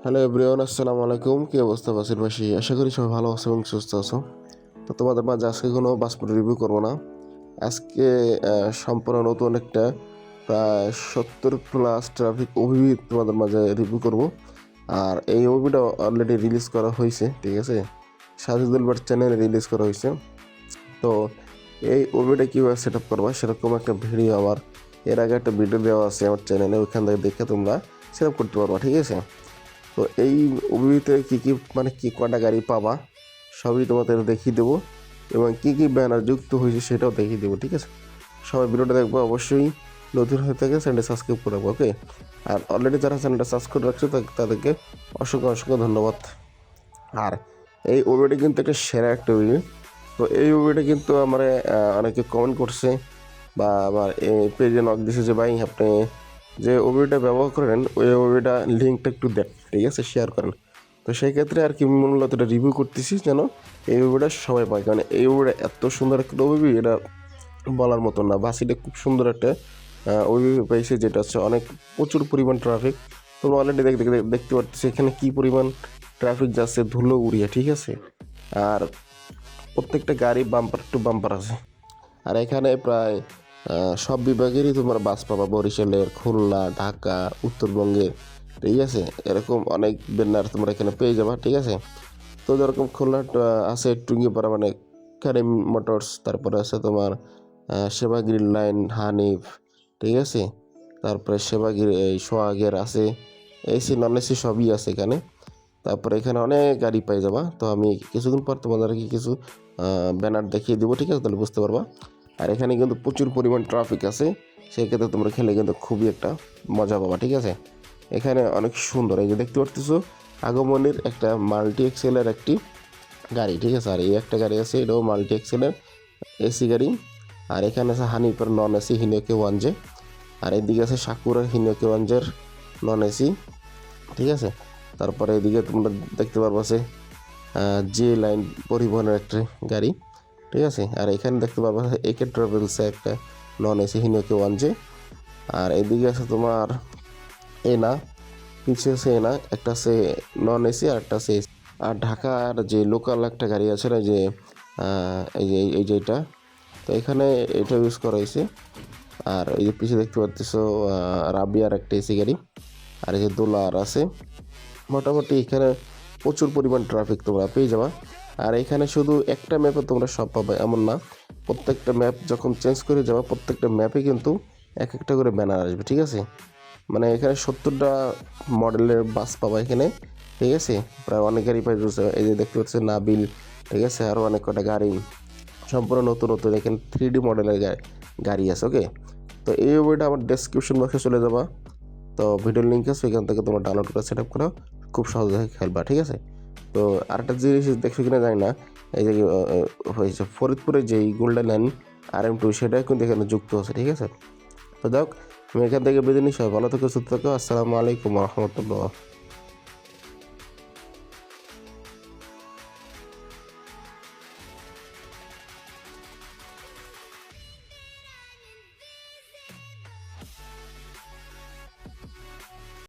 Hello everyone, আসসালামু আলাইকুম। কি অবস্থা বাসি? আশা করি সবাই ভালো আছো এবং সুস্থ আছো। তো তোমাদের মাঝে আজকে কোনো পাসপোর্ট রিভিউ করবো না। আজকে সম্পূর্ণ নতুন একটা প্রায় 70+ ট্রাফিক ওবিবি তোমাদের মাঝে রিভিউ করব। আর এই ওবিটা অলরেডি রিলিজ করা হয়েছে, ঠিক আছে, সাজিদুল বাট চ্যানেলে রিলিজ করা হয়েছে। তো এই ওবিটা কীভাবে সেট আপ করবা সেরকম একটা ভিডিও আমার এর আগে একটা ভিডিও দেওয়া আছে আমার চ্যানেলে, ওইখান থেকে দেখে তোমরা সেট আপ করতে পারবা, ঠিক আছে। তো এই ওবিতে কী মানে কী কটা গাড়ি পাবা সবই তোমাদের দেখিয়ে দেবো, এবং কী ব্যানার যুক্ত হয়েছে সেটাও দেখিয়ে দেবো, ঠিক আছে। সবাই ভিডিওটা দেখবো, অবশ্যই নতুন হয়ে থাকে চ্যানেলটা সাবস্ক্রাইব করে রাখবো, ওকে। আর অলরেডি যারা চ্যানেলটা সাবস্ক্রাইব রাখছে তাদেরকে অসংখ্য ধন্যবাদ। আর এই ওবিটা কিন্তু একটা সেরা একটা ওবি। তো এই ওবিটা কিন্তু আমার অনেকে কমেন্ট করছে বা আমার এই পেজে নক দিছে যে ভাই আপনি যে ওবিটা ব্যবহার করেন ওই ওবিটা লিঙ্কটা একটু দেন, ঠিক আছে, শেয়ার করেন। তো সেই ক্ষেত্রে আর কি মূলত এটা রিভিউ করতেছি যেন এই ওবিটা সবাই পায়, কারণ এই ওবিটা এত সুন্দর একটা ওবি, এটা বলার মতো না। বাসিটা খুব সুন্দর একটা ওবি পাইছে, যেটা হচ্ছে অনেক প্রচুর পরিমাণ ট্রাফিক। তোমরা অলরেডি দেখতে পাচ্ছি এখানে কী পরিমাণ ট্রাফিক যাচ্ছে ধুলো উড়িয়ে, ঠিক আছে। আর প্রত্যেকটা গাড়ি বাম্পার টু বাম্পার আছে। আর এখানে প্রায় সব বিভাগেরই তোমার বাস পাবা, বরিশালের, খুলনা, ঢাকা, উত্তরবঙ্গের, ঠিক আছে। এরকম অনেক ব্যানার তোমরা এখানে পেয়ে যাবা, ঠিক আছে। তো যেরকম খুলনা আছে টুঙ্গিপাড়া মানে কারিম মোটরস, তারপরে আছে তোমার সেবাগিরি লাইন, হানিফ, ঠিক আছে। তারপরে সেবাগিরি এই সোহাগের আছে, এসি নন এসি সবই আছে এখানে। তারপরে এখানে অনেক গাড়ি পাই যাবা। তো আমি কিছুদিন পর তোমাদেরকে কিছু ব্যানার দেখিয়ে দেবো, ঠিক আছে, তাহলে বুঝতে পারবা। আর এখানে কিন্তু প্রচুর পরিমাণ ট্রাফিক আছে, সেই ক্ষেত্রে তোমরা খেলে কিন্তু খুবই একটা মজা পাবা, ঠিক আছে। এখানে অনেক সুন্দর, এই যে দেখতে পারতেছো আগমনের একটা মাল্টি এক্সেলের একটি গাড়ি, ঠিক আছে। আর এই একটা গাড়ি আছে, এটাও মাল্টি এক্সেলের এসি গাড়ি। আর এখানে আছে হানিফের নন এসি হিনোকে ওয়ানজে। আর এদিকে আছে সাকুরের হিনোকে ওয়ানজের নন এসি, ঠিক আছে। তারপরে এদিকে তোমরা দেখতে পারবো আছে জে লাইন পরিবহনের একটা গাড়ি, ঠিক আছে। আর এখানে দেখতে পারবো একে ট্রাভেলসে একটা নন এসি হিনোকে ওয়ানজে। আর এদিকে আছে তোমার এনা, পিছিয়ে আছে এনা, একটা আছে নন এসি আর একটা আছে এসি। আর ঢাকার যে লোকাল একটা গাড়ি আছে না, যে এই যে এটা, তো এখানে এটা ইউজ করা হয়েছে। আর এই যে পিছিয়ে দেখতে পাচ্ছ রাবিয়ার একটা এসি গাড়ি। আর এই যে দোলার আছে। মোটামুটি এখানে প্রচুর পরিমাণ ট্রাফিক তোমরা পেয়ে যাবা। আর এখানে শুধু একটা ম্যাপে তোমরা সব পাবে এমন না, প্রত্যেকটা ম্যাপ যখন চেঞ্জ করে যাবা প্রত্যেকটা ম্যাপে কিন্তু এক একটা করে ব্যানার আসবে, ঠিক আছে। মানে এখানে 70টা মডেলের বাস পাবা এখানে, ঠিক আছে। প্রায় অনেক গাড়ি পাই রয়েছে, এই যে দেখতে পাচ্ছি নাবিল, ঠিক আছে। আরও অনেক কটা গাড়ি সম্পূর্ণ নতুন এখানে 3D মডেলের গাড়ি আছে, ওকে। তো এই বইটা আমার ডেসক্রিপশন বক্সে চলে যাবা। তো ভিডিওর লিঙ্ক আছে, ওইখান থেকে তোমরা ডাউনলোড করে সেট আপ করো, খুব সহজে খেলবা, ঠিক আছে। তো আরেকটা জিনিস দেখছো কিনা জানি না, এই যে হয়েছে ফরিদপুরে যেই গোল্ডেন লাইন RM2 সেটাই কিন্তু এখানে যুক্ত আছে, ঠিক আছে। তো যাক, আমি এখান থেকে বেঁধে নিই। সবাই ভালো থেকো, সুস্থ থেকো। আসসালামু আলাইকুম রহমতুল্লাহ।